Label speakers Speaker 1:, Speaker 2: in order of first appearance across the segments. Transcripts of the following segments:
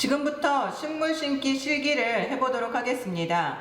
Speaker 1: 지금부터 식물 심기 실기를 해보도록 하겠습니다.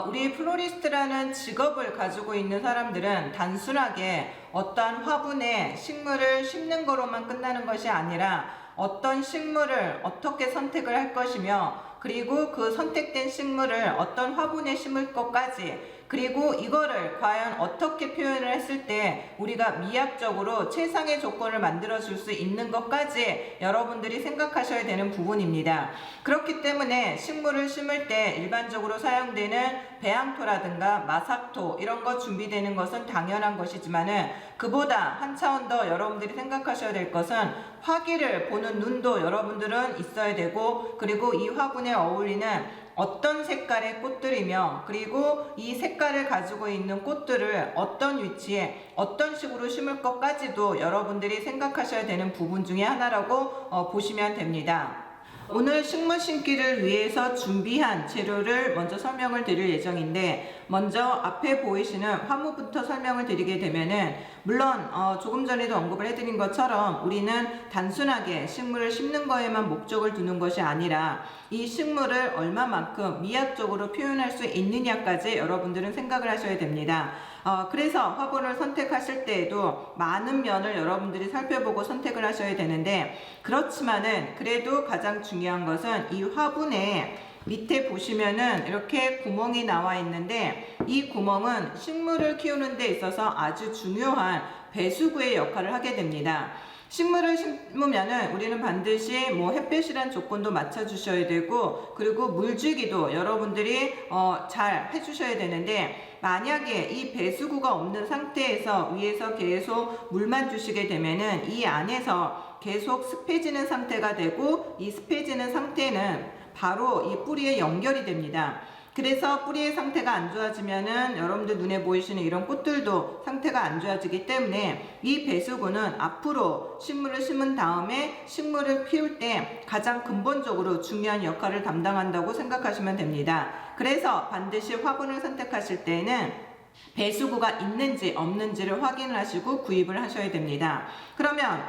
Speaker 1: 우리 플로리스트라는 직업을 가지고 있는 사람들은 단순하게 어떠한 화분에 식물을 심는 거로만 끝나는 것이 아니라 어떤 식물을 어떻게 선택을 할 것이며, 그리고 그 선택된 식물을 어떤 화분에 심을 것까지, 그리고 이거를 과연 어떻게 표현을 했을 때 우리가 미학적으로 최상의 조건을 만들어 줄 수 있는 것까지 여러분들이 생각하셔야 되는 부분입니다. 그렇기 때문에 식물을 심을 때 일반적으로 사용되는 배양토라든가 마삭토 이런 거 준비되는 것은 당연한 것이지만은, 그보다 한 차원 더 여러분들이 생각하셔야 될 것은 화기를 보는 눈도 여러분들은 있어야 되고, 그리고 이 화분에 어울리는 어떤 색깔의 꽃들이며, 그리고 이 색깔을 가지고 있는 꽃들을 어떤 위치에 어떤 식으로 심을 것까지도 여러분들이 생각하셔야 되는 부분 중에 하나라고 보시면 됩니다. 오늘 식물 심기를 위해서 준비한 재료를 먼저 설명을 드릴 예정인데, 먼저 앞에 보이시는 화무부터 설명을 드리게 되면은, 물론 조금 전에도 언급을 해드린 것처럼 우리는 단순하게 식물을 심는 거에만 목적을 두는 것이 아니라 이 식물을 얼마만큼 미학적으로 표현할 수 있느냐까지 여러분들은 생각을 하셔야 됩니다. 그래서 화분을 선택하실 때에도 많은 면을 여러분들이 살펴보고 선택을 하셔야 되는데, 그렇지만은 그래도 가장 중요한 것은 이 화분에 밑에 보시면은 이렇게 구멍이 나와 있는데, 이 구멍은 식물을 키우는 데 있어서 아주 중요한 배수구의 역할을 하게 됩니다. 식물을 심으면은 우리는 반드시 햇볕이란 조건도 맞춰 주셔야 되고, 그리고 물주기도 여러분들이 잘 해주셔야 되는데, 만약에 이 배수구가 없는 상태에서 위에서 계속 물만 주시게 되면은 이 안에서 계속 습해지는 상태가 되고, 이 습해지는 상태는 바로 이 뿌리에 연결이 됩니다. 그래서 뿌리의 상태가 안 좋아지면은 여러분들 눈에 보이시는 이런 꽃들도 상태가 안 좋아지기 때문에, 이 배수구는 앞으로 식물을 심은 다음에 식물을 키울 때 가장 근본적으로 중요한 역할을 담당한다고 생각하시면 됩니다. 그래서 반드시 화분을 선택하실 때는 배수구가 있는지 없는지를 확인을 하시고 구입을 하셔야 됩니다. 그러면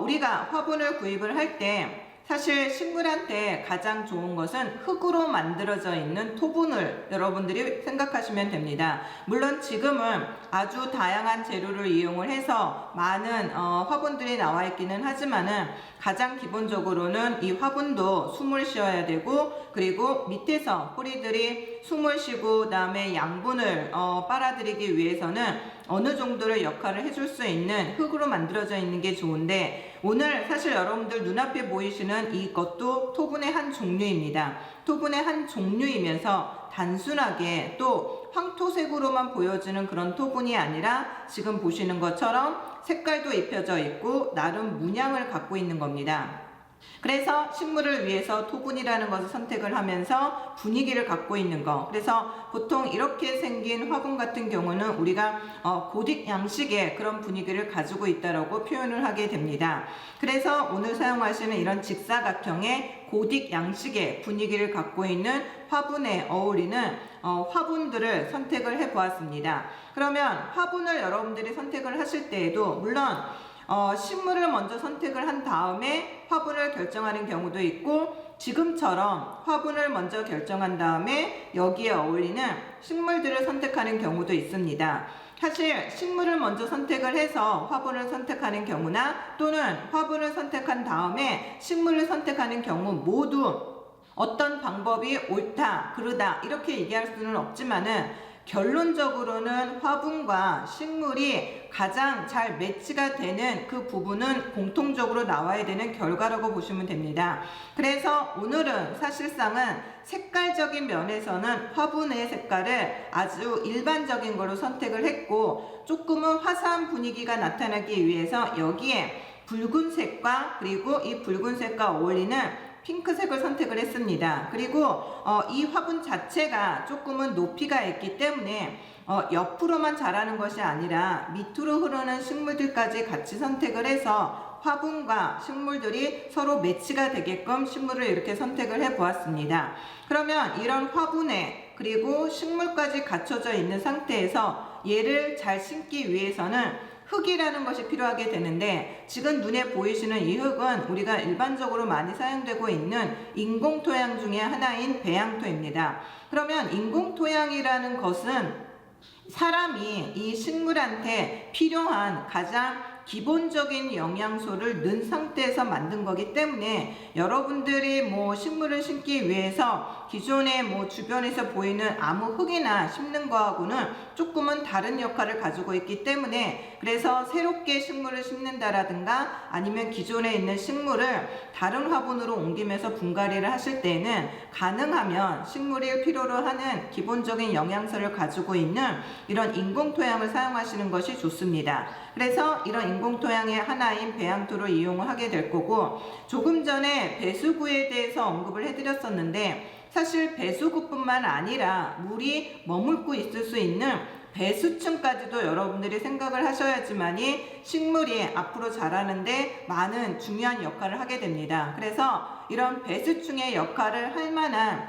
Speaker 1: 우리가 화분을 구입을 할 때 사실 식물한테 가장 좋은 것은 흙으로 만들어져 있는 토분을 여러분들이 생각하시면 됩니다. 물론 지금은 아주 다양한 재료를 이용을 해서 많은 화분들이 나와 있기는 하지만은, 가장 기본적으로는 이 화분도 숨을 쉬어야 되고, 그리고 밑에서 뿌리들이 숨을 쉬고 그다음에 양분을 빨아들이기 위해서는 어느 정도의 역할을 해줄 수 있는 흙으로 만들어져 있는 게 좋은데, 오늘 사실 여러분들 눈앞에 보이시는 이것도 토분의 한 종류입니다. 토분의 한 종류이면서 단순하게 또 황토색으로만 보여지는 그런 토분이 아니라, 지금 보시는 것처럼 색깔도 입혀져 있고 나름 문양을 갖고 있는 겁니다. 그래서 식물을 위해서 토분이라는 것을 선택을 하면서 분위기를 갖고 있는 거. 그래서 보통 이렇게 생긴 화분 같은 경우는 우리가 고딕 양식의 그런 분위기를 가지고 있다라고 표현을 하게 됩니다. 그래서 오늘 사용하시는 이런 직사각형의 고딕 양식의 분위기를 갖고 있는 화분에 어울리는 화분들을 선택을 해 보았습니다. 그러면 화분을 여러분들이 선택을 하실 때에도 물론 식물을 먼저 선택을 한 다음에 화분을 결정하는 경우도 있고, 지금처럼 화분을 먼저 결정한 다음에 여기에 어울리는 식물들을 선택하는 경우도 있습니다. 사실 식물을 먼저 선택을 해서 화분을 선택하는 경우나, 또는 화분을 선택한 다음에 식물을 선택하는 경우 모두 어떤 방법이 옳다, 그르다 이렇게 얘기할 수는 없지만은, 결론적으로는 화분과 식물이 가장 잘 매치가 되는 그 부분은 공통적으로 나와야 되는 결과라고 보시면 됩니다. 그래서 오늘은 사실상은 색깔적인 면에서는 화분의 색깔을 아주 일반적인 거로 선택을 했고, 조금은 화사한 분위기가 나타나기 위해서 여기에 붉은색과, 그리고 이 붉은색과 어울리는 핑크색을 선택을 했습니다. 그리고 이 화분 자체가 조금은 높이가 있기 때문에 옆으로만 자라는 것이 아니라 밑으로 흐르는 식물들까지 같이 선택을 해서 화분과 식물들이 서로 매치가 되게끔 식물을 이렇게 선택을 해 보았습니다. 그러면 이런 화분에 그리고 식물까지 갖춰져 있는 상태에서 얘를 잘 심기 위해서는 흙이라는 것이 필요하게 되는데, 지금 눈에 보이시는 이 흙은 우리가 일반적으로 많이 사용되고 있는 인공토양 중에 하나인 배양토입니다. 그러면 인공토양이라는 것은 사람이 이 식물한테 필요한 가장 기본적인 영양소를 넣은 상태에서 만든 거기 때문에, 여러분들이 뭐 식물을 심기 위해서 기존에 뭐 주변에서 보이는 아무 흙이나 심는 거하고는 조금은 다른 역할을 가지고 있기 때문에, 그래서 새롭게 식물을 심는다라든가 아니면 기존에 있는 식물을 다른 화분으로 옮기면서 분갈이를 하실 때는 가능하면 식물이 필요로 하는 기본적인 영양소를 가지고 있는 이런 인공토양을 사용하시는 것이 좋습니다. 그래서 이런 인공토양의 하나인 배양토를 이용을 하게 될 거고, 조금 전에 배수구에 대해서 언급을 해드렸었는데, 사실 배수구뿐만 아니라 물이 머물고 있을 수 있는 배수층까지도 여러분들이 생각을 하셔야지만이 식물이 앞으로 자라는데 많은 중요한 역할을 하게 됩니다. 그래서 이런 배수층의 역할을 할 만한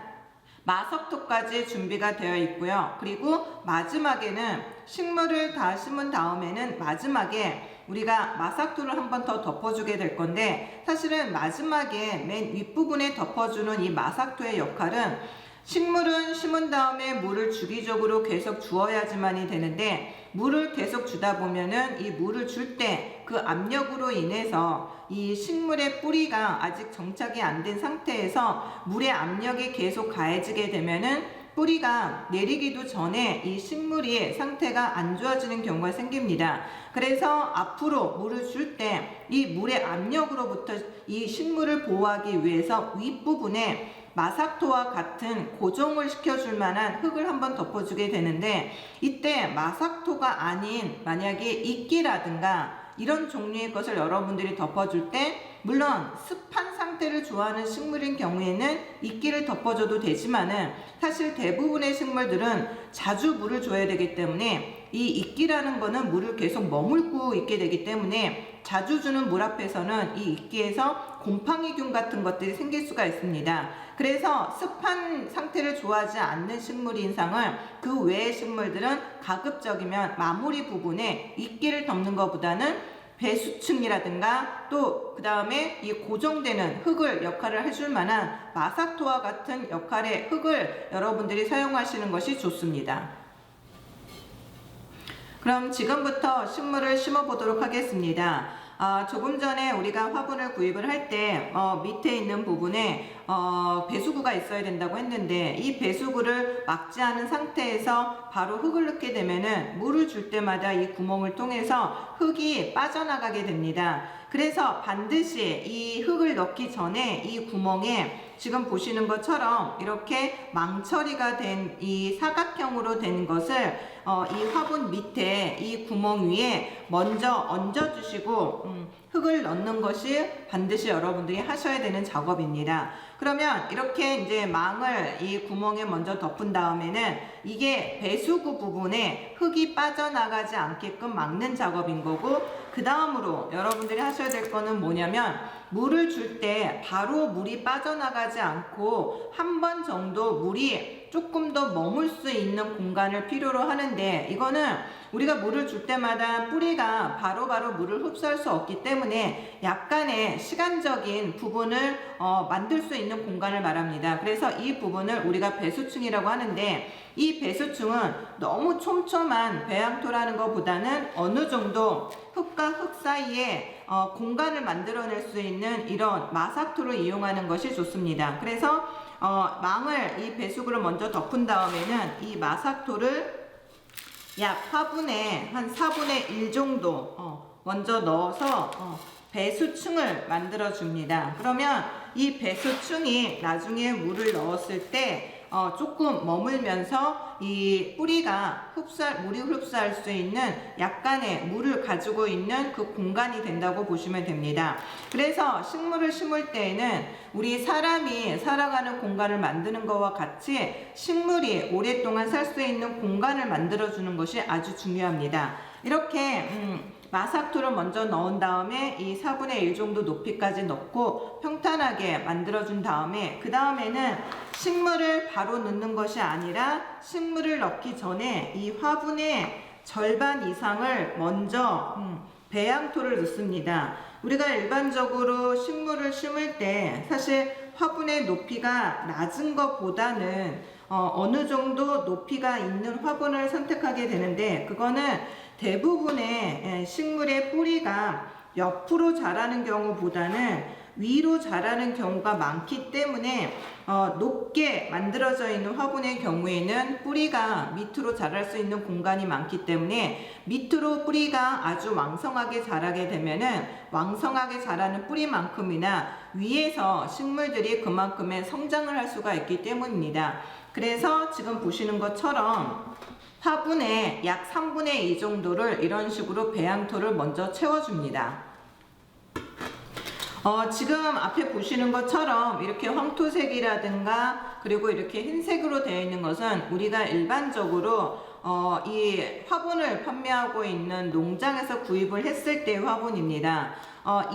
Speaker 1: 마석토까지 준비가 되어 있고요. 그리고 마지막에는 식물을 다 심은 다음에는 마지막에 우리가 마삭토를 한 번 더 덮어주게 될 건데, 사실은 마지막에 맨 윗부분에 덮어주는 이 마삭토의 역할은, 식물은 심은 다음에 물을 주기적으로 계속 주어야지만이 되는데, 물을 계속 주다 보면은 이 물을 줄 때 그 압력으로 인해서 이 식물의 뿌리가 아직 정착이 안 된 상태에서 물의 압력이 계속 가해지게 되면은 뿌리가 내리기도 전에 이 식물이 상태가 안 좋아지는 경우가 생깁니다. 그래서 앞으로 물을 줄 때 이 물의 압력으로부터 이 식물을 보호하기 위해서 윗부분에 마삭토와 같은 고정을 시켜줄 만한 흙을 한번 덮어주게 되는데, 이때 마삭토가 아닌 만약에 이끼라든가 이런 종류의 것을 여러분들이 덮어줄 때, 물론 습한 상태를 좋아하는 식물인 경우에는 이끼를 덮어줘도 되지만은, 사실 대부분의 식물들은 자주 물을 줘야 되기 때문에 이 이끼라는 거는 물을 계속 머물고 있게 되기 때문에 자주 주는 물 앞에서는 이 이끼에서 곰팡이균 같은 것들이 생길 수가 있습니다. 그래서 습한 상태를 좋아하지 않는 식물인 상을 그 외의 식물들은 가급적이면 마무리 부분에 이끼를 덮는 것보다는 배수층이라든가 또 그 다음에 이 고정되는 흙을 역할을 해줄 만한 마삭토와 같은 역할의 흙을 여러분들이 사용하시는 것이 좋습니다. 그럼 지금부터 식물을 심어 보도록 하겠습니다. 조금 전에 우리가 화분을 구입을 할 때 밑에 있는 부분에 배수구가 있어야 된다고 했는데, 이 배수구를 막지 않은 상태에서 바로 흙을 넣게 되면은 물을 줄 때마다 이 구멍을 통해서 흙이 빠져나가게 됩니다. 그래서 반드시 이 흙을 넣기 전에 이 구멍에 지금 보시는 것처럼 이렇게 망처리가 된 이 사각형으로 된 것을 이 화분 밑에 이 구멍 위에 먼저 얹어 주시고 흙을 넣는 것이 반드시 여러분들이 하셔야 되는 작업입니다. 그러면 이렇게 이제 망을 이 구멍에 먼저 덮은 다음에는 이게 배수구 부분에 흙이 빠져나가지 않게끔 막는 작업인 거고, 그 다음으로 여러분들이 하셔야 될 거는 뭐냐면, 물을 줄 때 바로 물이 빠져나가지 않고 한 번 정도 물이 조금 더 머물 수 있는 공간을 필요로 하는데, 이거는 우리가 물을 줄 때마다 뿌리가 바로바로 물을 흡수할 수 없기 때문에 약간의 시간적인 부분을 만들 수 있는 공간을 말합니다. 그래서 이 부분을 우리가 배수층이라고 하는데, 이 배수층은 너무 촘촘한 배양토라는 것보다는 어느 정도 흙과 흙 사이에 공간을 만들어낼 수 있는 이런 마삭토를 이용하는 것이 좋습니다. 그래서 망을 이 배수구를 먼저 덮은 다음에는 이 마삭토를 약 화분에 한 4분의 1 정도 먼저 넣어서 배수층을 만들어 줍니다. 그러면 이 배수층이 나중에 물을 넣었을 때 조금 머물면서 이 뿌리가 물이 흡수할 수 있는 약간의 물을 가지고 있는 그 공간이 된다고 보시면 됩니다. 그래서 식물을 심을 때에는 우리 사람이 살아가는 공간을 만드는 것과 같이 식물이 오랫동안 살 수 있는 공간을 만들어주는 것이 아주 중요합니다. 이렇게 마삭토를 먼저 넣은 다음에 이 4분의 1 정도 높이까지 넣고 평탄하게 만들어준 다음에, 그 다음에는 식물을 바로 넣는 것이 아니라 식물을 넣기 전에 이 화분에 절반 이상을 먼저 배양토를 넣습니다. 우리가 일반적으로 식물을 심을 때 사실 화분의 높이가 낮은 것보다는 어느 정도 높이가 있는 화분을 선택하게 되는데, 그거는 대부분의 식물의 뿌리가 옆으로 자라는 경우보다는 위로 자라는 경우가 많기 때문에 높게 만들어져 있는 화분의 경우에는 뿌리가 밑으로 자랄 수 있는 공간이 많기 때문에 밑으로 뿌리가 아주 왕성하게 자라게 되면은 왕성하게 자라는 뿌리만큼이나 위에서 식물들이 그만큼의 성장을 할 수가 있기 때문입니다. 그래서 지금 보시는 것처럼 화분의 약 3분의 2 정도를 이런 식으로 배양토를 먼저 채워줍니다. 지금 앞에 보시는 것처럼 이렇게 황토색이라든가 그리고 이렇게 흰색으로 되어 있는 것은 우리가 일반적으로 이 화분을 판매하고 있는 농장에서 구입을 했을 때의 화분입니다.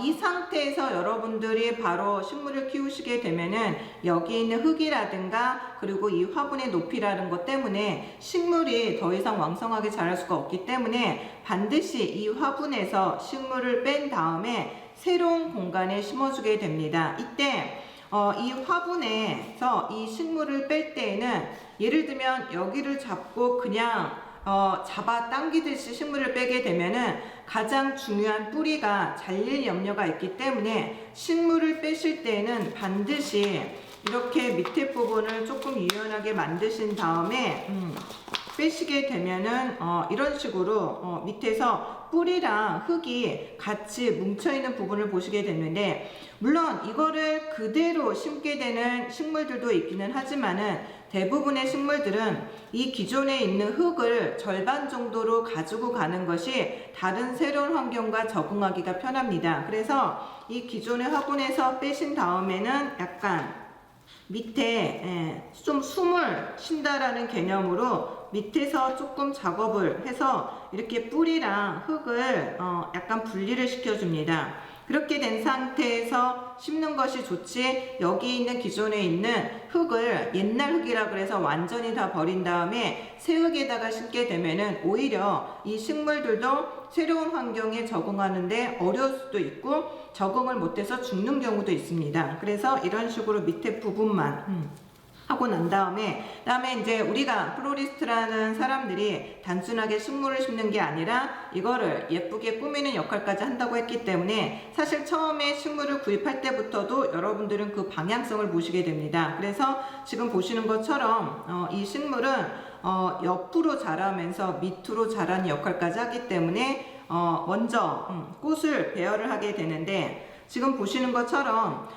Speaker 1: 이 상태에서 여러분들이 바로 식물을 키우시게 되면은 여기 있는 흙이라든가 그리고 이 화분의 높이라는 것 때문에 식물이 더 이상 왕성하게 자랄 수가 없기 때문에 반드시 이 화분에서 식물을 뺀 다음에 새로운 공간에 심어주게 됩니다. 이때 이 화분에서 이 식물을 뺄 때에는 예를 들면 여기를 잡고 그냥 잡아 당기듯이 식물을 빼게 되면은 가장 중요한 뿌리가 잘릴 염려가 있기 때문에 식물을 빼실 때에는 반드시 이렇게 밑에 부분을 조금 유연하게 만드신 다음에 빼시게 되면은 이런 식으로 밑에서 뿌리랑 흙이 같이 뭉쳐있는 부분을 보시게 되는데, 물론 이거를 그대로 심게 되는 식물들도 있기는 하지만은 대부분의 식물들은 이 기존에 있는 흙을 절반 정도로 가지고 가는 것이 다른 새로운 환경과 적응하기가 편합니다. 그래서 이 기존의 화분에서 빼신 다음에는 약간 밑에 좀 숨을 쉰다라는 개념으로 밑에서 조금 작업을 해서 이렇게 뿌리랑 흙을 약간 분리를 시켜줍니다. 그렇게 된 상태에서 심는 것이 좋지, 여기 있는 기존에 있는 흙을 옛날 흙이라 그래서 완전히 다 버린 다음에 새 흙에다가 심게 되면은 오히려 이 식물들도 새로운 환경에 적응하는데 어려울 수도 있고 적응을 못해서 죽는 경우도 있습니다. 그래서 이런 식으로 밑에 부분만 하고 난 다음에 이제 우리가 플로리스트라는 사람들이 단순하게 식물을 심는 게 아니라 이거를 예쁘게 꾸미는 역할까지 한다고 했기 때문에 사실 처음에 식물을 구입할 때부터도 여러분들은 그 방향성을 보시게 됩니다. 그래서 지금 보시는 것처럼 이 식물은 옆으로 자라면서 밑으로 자라는 역할까지 하기 때문에 먼저 꽃을 배열을 하게 되는데, 지금 보시는 것처럼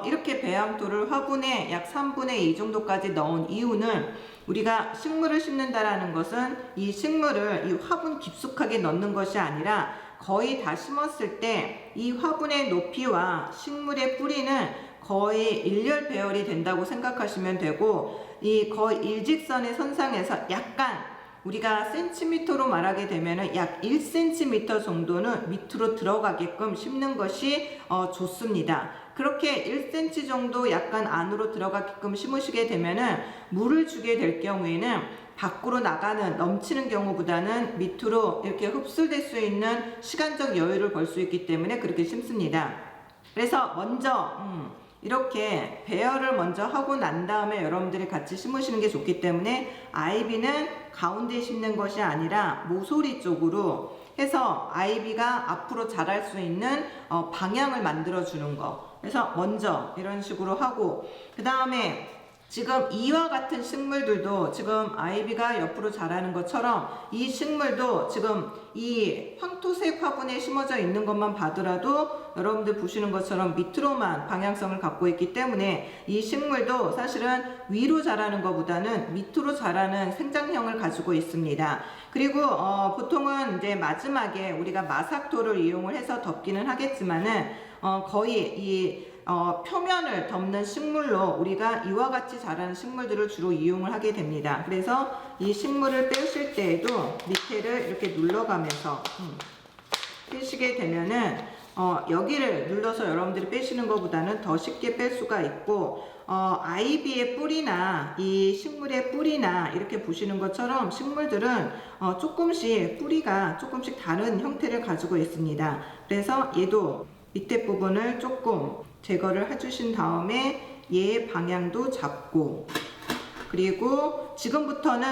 Speaker 1: 이렇게 배양토를 화분에 약 3분의 2 정도까지 넣은 이유는 우리가 식물을 심는다라는 것은 이 식물을 이 화분 깊숙하게 넣는 것이 아니라 거의 다 심었을 때 이 화분의 높이와 식물의 뿌리는 거의 일렬 배열이 된다고 생각하시면 되고, 이 거의 일직선의 선상에서 약간 우리가 센티미터로 말하게 되면 약 1cm 정도는 밑으로 들어가게끔 심는 것이 좋습니다. 그렇게 1cm 정도 약간 안으로 들어가게끔 심으시게 되면은 물을 주게 될 경우에는 밖으로 나가는 넘치는 경우보다는 밑으로 이렇게 흡수될 수 있는 시간적 여유를 벌 수 있기 때문에 그렇게 심습니다. 그래서 먼저 이렇게 배열을 먼저 하고 난 다음에 여러분들이 같이 심으시는 게 좋기 때문에 아이비는 가운데 심는 것이 아니라 모서리 쪽으로 해서 아이비가 앞으로 자랄 수 있는 방향을 만들어 주는 거. 그래서 먼저 이런 식으로 하고, 그 다음에 지금 이와 같은 식물들도 지금 아이비가 옆으로 자라는 것처럼 이 식물도 지금 이 황토색 화분에 심어져 있는 것만 봐더라도 여러분들 보시는 것처럼 밑으로만 방향성을 갖고 있기 때문에 이 식물도 사실은 위로 자라는 것보다는 밑으로 자라는 생장형을 가지고 있습니다. 그리고 보통은 이제 마지막에 우리가 마삭토를 이용을 해서 덮기는 하겠지만은 거의 이 표면을 덮는 식물로 우리가 이와 같이 자라는 식물들을 주로 이용을 하게 됩니다. 그래서 이 식물을 빼실 때에도 밑에를 이렇게 눌러가면서 빼시게 되면은 여기를 눌러서 여러분들이 빼시는 것보다는 더 쉽게 뺄 수가 있고, 아이비의 뿌리나 이 식물의 뿌리나 이렇게 보시는 것처럼 식물들은 조금씩 뿌리가 조금씩 다른 형태를 가지고 있습니다. 그래서 얘도 밑에 부분을 조금 제거를 해주신 다음에 얘의 방향도 잡고, 그리고 지금부터는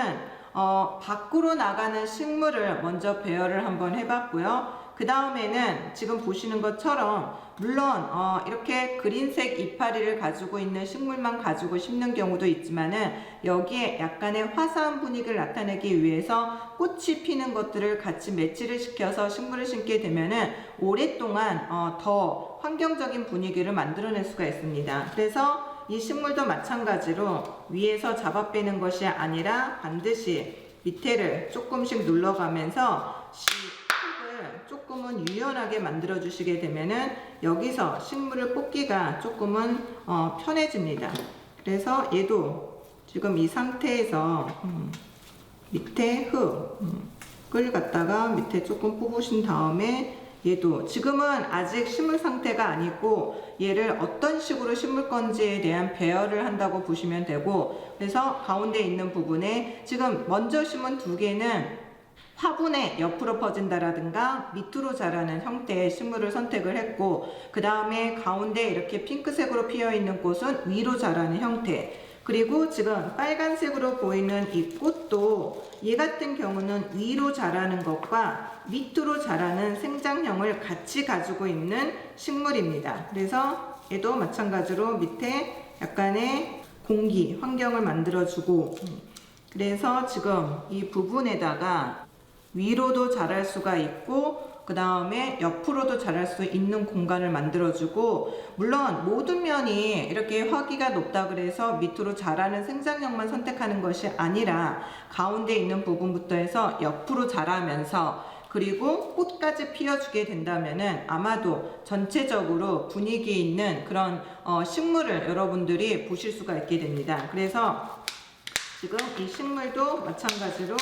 Speaker 1: 밖으로 나가는 식물을 먼저 배열을 한번 해봤고요. 그 다음에는 지금 보시는 것처럼 물론 이렇게 그린색 이파리를 가지고 있는 식물만 가지고 심는 경우도 있지만은 여기에 약간의 화사한 분위기를 나타내기 위해서 꽃이 피는 것들을 같이 매치를 시켜서 식물을 심게 되면은 오랫동안 더 환경적인 분위기를 만들어낼 수가 있습니다. 그래서 이 식물도 마찬가지로 위에서 잡아 빼는 것이 아니라 반드시 밑에를 조금씩 눌러가면서 흙을 조금은 유연하게 만들어 주시게 되면은 여기서 식물을 뽑기가 조금은 편해집니다. 그래서 얘도 지금 이 상태에서 밑에 흙을 갖다가 밑에 조금 뽑으신 다음에 얘도 지금은 아직 심을 상태가 아니고 얘를 어떤 식으로 심을 건지에 대한 배열을 한다고 보시면 되고, 그래서 가운데 있는 부분에 지금 먼저 심은 두 개는 화분에 옆으로 퍼진다라든가 밑으로 자라는 형태의 식물을 선택을 했고, 그 다음에 가운데 이렇게 핑크색으로 피어 있는 꽃은 위로 자라는 형태, 그리고 지금 빨간색으로 보이는 이 꽃도 얘 같은 경우는 위로 자라는 것과 밑으로 자라는 생장형을 같이 가지고 있는 식물입니다. 그래서 얘도 마찬가지로 밑에 약간의 공기, 환경을 만들어주고, 그래서 지금 이 부분에다가 위로도 자랄 수가 있고 그 다음에 옆으로도 자랄 수 있는 공간을 만들어주고, 물론 모든 면이 이렇게 화기가 높다 그래서 밑으로 자라는 생장형만 선택하는 것이 아니라 가운데 있는 부분부터 해서 옆으로 자라면서 그리고 꽃까지 피워주게 된다면은 아마도 전체적으로 분위기 있는 그런 식물을 여러분들이 보실 수가 있게 됩니다. 그래서 지금 이 식물도 마찬가지로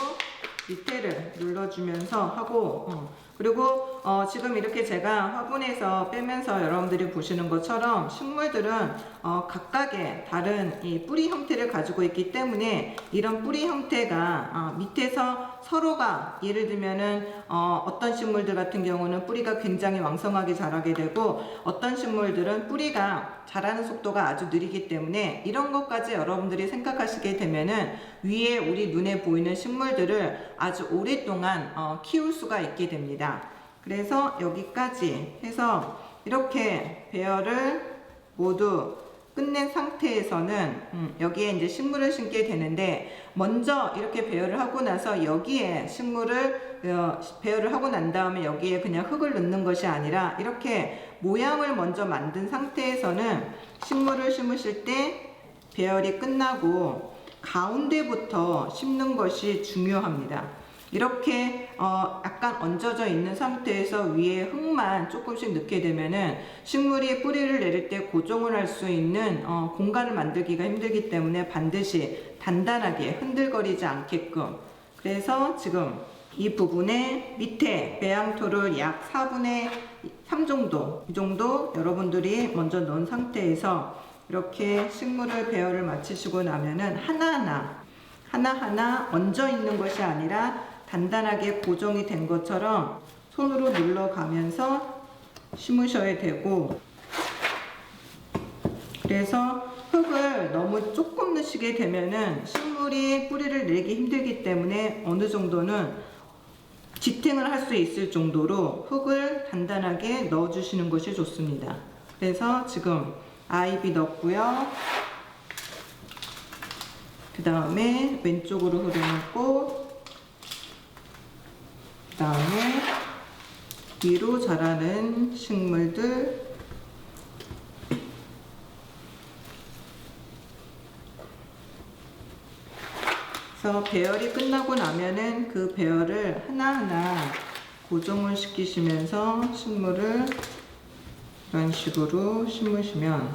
Speaker 1: 밑에를 눌러주면서 하고, 그리고 지금 이렇게 제가 화분에서 빼면서 여러분들이 보시는 것처럼 식물들은 각각의 다른 이 뿌리 형태를 가지고 있기 때문에 이런 뿌리 형태가 밑에서 서로가 예를 들면은 어떤 식물들 같은 경우는 뿌리가 굉장히 왕성하게 자라게 되고 어떤 식물들은 뿌리가 자라는 속도가 아주 느리기 때문에 이런 것까지 여러분들이 생각하시게 되면은 위에 우리 눈에 보이는 식물들을 아주 오랫동안 키울 수가 있게 됩니다. 그래서 여기까지 해서 이렇게 배열을 모두 끝낸 상태에서는 여기에 이제 식물을 심게 되는데, 먼저 이렇게 배열을 하고 나서 여기에 식물을 배열을 하고 난 다음에 여기에 그냥 흙을 넣는 것이 아니라 이렇게 모양을 먼저 만든 상태에서는 식물을 심으실 때 배열이 끝나고 가운데부터 심는 것이 중요합니다. 이렇게 약간 얹어져 있는 상태에서 위에 흙만 조금씩 넣게 되면은 식물이 뿌리를 내릴 때 고정을 할 수 있는 공간을 만들기가 힘들기 때문에 반드시 단단하게 흔들거리지 않게끔, 그래서 지금 이 부분에 밑에 배양토를 약 4분의 3 정도, 이 정도 여러분들이 먼저 넣은 상태에서 이렇게 식물을 배열을 마치시고 나면은 하나하나 얹어 있는 것이 아니라 단단하게 고정이 된 것처럼 손으로 눌러가면서 심으셔야 되고, 그래서 흙을 너무 조금 넣으시게 되면은 식물이 뿌리를 내기 힘들기 때문에 어느 정도는 지탱을 할 수 있을 정도로 흙을 단단하게 넣어 주시는 것이 좋습니다. 그래서 지금 아이비 넣었고요. 그 다음에 왼쪽으로 흐르는 꽃, 그 다음에 위로 자라는 식물들, 그래서 배열이 끝나고 나면은 그 배열을 하나하나 고정을 시키시면서 식물을 이런 식으로 심으시면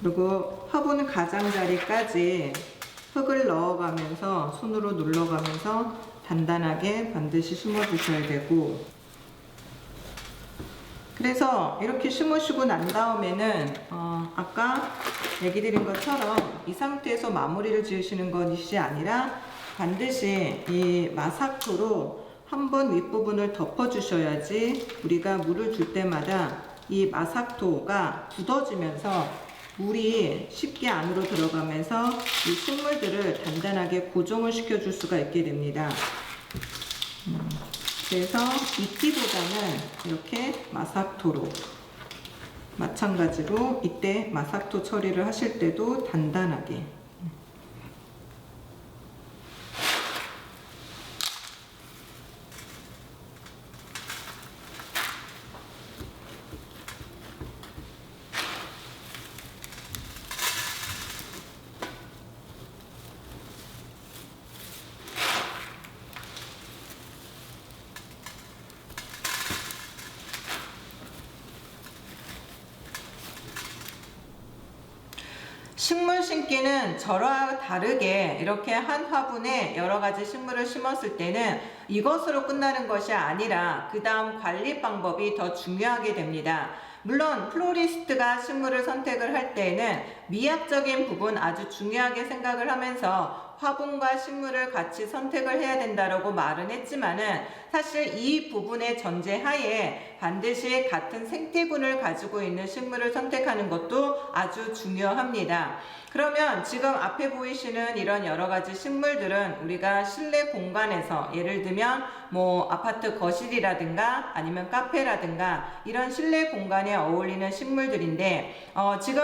Speaker 1: 그리고 화분 가장자리까지 흙을 넣어가면서 손으로 눌러가면서 단단하게 반드시 심어주셔야 되고, 그래서 이렇게 심으시고 난 다음에는 아까 얘기 드린 것처럼 이 상태에서 마무리를 지으시는 것이 아니라 반드시 이 마삭토로 한번 윗부분을 덮어 주셔야지 우리가 물을 줄 때마다 이 마삭토가 굳어지면서 물이 쉽게 안으로 들어가면서 이 식물들을 단단하게 고정을 시켜줄 수가 있게 됩니다. 그래서 이끼보다는 이렇게 마삭토로, 마찬가지로 이때 마삭토 처리를 하실 때도 단단하게. 식물 심기는 저와 다르게 이렇게 한 화분에 여러 가지 식물을 심었을 때는 이것으로 끝나는 것이 아니라 그 다음 관리 방법이 더 중요하게 됩니다. 물론 플로리스트가 식물을 선택을 할 때에는 미학적인 부분 아주 중요하게 생각을 하면서 화분과 식물을 같이 선택을 해야 된다라고 말은 했지만은 사실 이 부분의 전제하에 반드시 같은 생태군을 가지고 있는 식물을 선택하는 것도 아주 중요합니다. 그러면 지금 앞에 보이시는 이런 여러 가지 식물들은 우리가 실내 공간에서 예를 들면 뭐 아파트 거실이라든가 아니면 카페라든가 이런 실내 공간에 어울리는 식물들인데 지금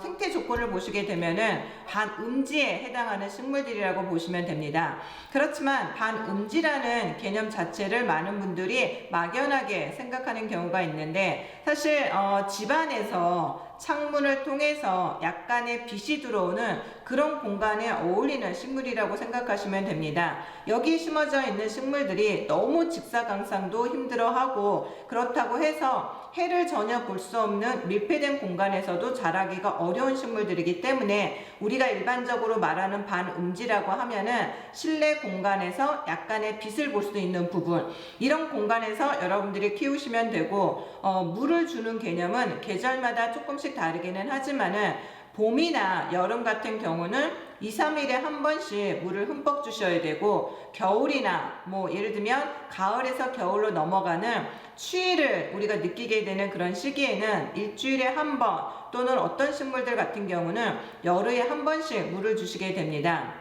Speaker 1: 생태 조건을 보시게 되면은 반음지에 해당하는 식물들이라고 보시면 됩니다. 그렇지만 반음지라는 개념 자체를 많은 분들이 막연하게 생각하는 경우가 있는데 사실 집안에서 창문을 통해서 약간의 빛이 들어오는 그런 공간에 어울리는 식물이라고 생각하시면 됩니다. 여기 심어져 있는 식물들이 너무 직사광선도 힘들어하고 그렇다고 해서 해를 전혀 볼 수 없는 밀폐된 공간에서도 자라기가 어려운 식물들이기 때문에 우리가 일반적으로 말하는 반음지라고 하면은 실내 공간에서 약간의 빛을 볼 수 있는 부분, 이런 공간에서 여러분들이 키우시면 되고 물을 주는 개념은 계절마다 조금씩 다르기는 하지만은 봄이나 여름 같은 경우는 2, 3일에 한 번씩 물을 흠뻑 주셔야 되고, 겨울이나 뭐 예를 들면 가을에서 겨울로 넘어가는 추위를 우리가 느끼게 되는 그런 시기에는 일주일에 한 번 또는 어떤 식물들 같은 경우는 열흘에 한 번씩 물을 주시게 됩니다.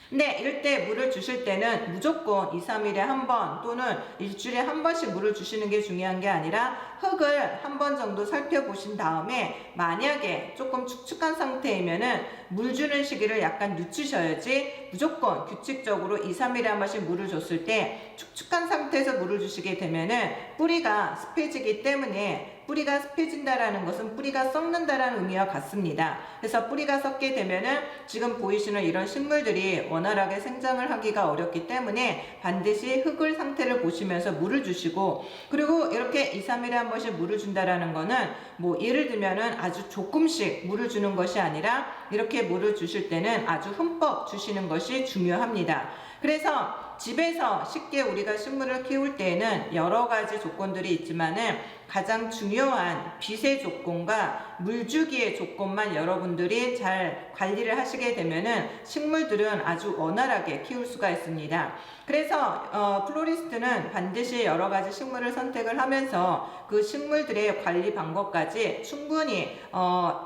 Speaker 1: 근데 이럴 때 물을 주실 때는 무조건 2, 3일에 한 번 또는 일주일에 한 번씩 물을 주시는 게 중요한 게 아니라 흙을 한 번 정도 살펴보신 다음에 만약에 조금 축축한 상태이면은 물 주는 시기를 약간 늦추셔야지 무조건 규칙적으로 2, 3일에 한 번씩 물을 줬을 때 축축한 상태에서 물을 주시게 되면은 뿌리가 습해지기 때문에, 뿌리가 습해진다라는 것은 뿌리가 썩는다라는 의미와 같습니다. 그래서 뿌리가 썩게 되면은 지금 보이시는 이런 식물들이 원활하게 생장을 하기가 어렵기 때문에 반드시 흙을 상태를 보시면서 물을 주시고, 그리고 이렇게 2, 3일에 한 번씩 물을 준다라는 거는 뭐 예를 들면은 아주 조금씩 물을 주는 것이 아니라 이렇게 물을 주실 때는 아주 흠뻑 주시는 것이 중요합니다. 그래서 집에서 쉽게 우리가 식물을 키울 때에는 여러 가지 조건들이 있지만은 가장 중요한 빛의 조건과 물주기의 조건만 여러분들이 잘 관리를 하시게 되면은 식물들은 아주 원활하게 키울 수가 있습니다. 그래서 플로리스트는 반드시 여러 가지 식물을 선택을 하면서 그 식물들의 관리 방법까지 충분히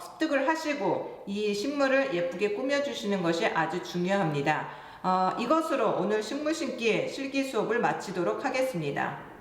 Speaker 1: 습득을 하시고 이 식물을 예쁘게 꾸며주시는 것이 아주 중요합니다. 이것으로 오늘 식물 심기 실기 수업을 마치도록 하겠습니다.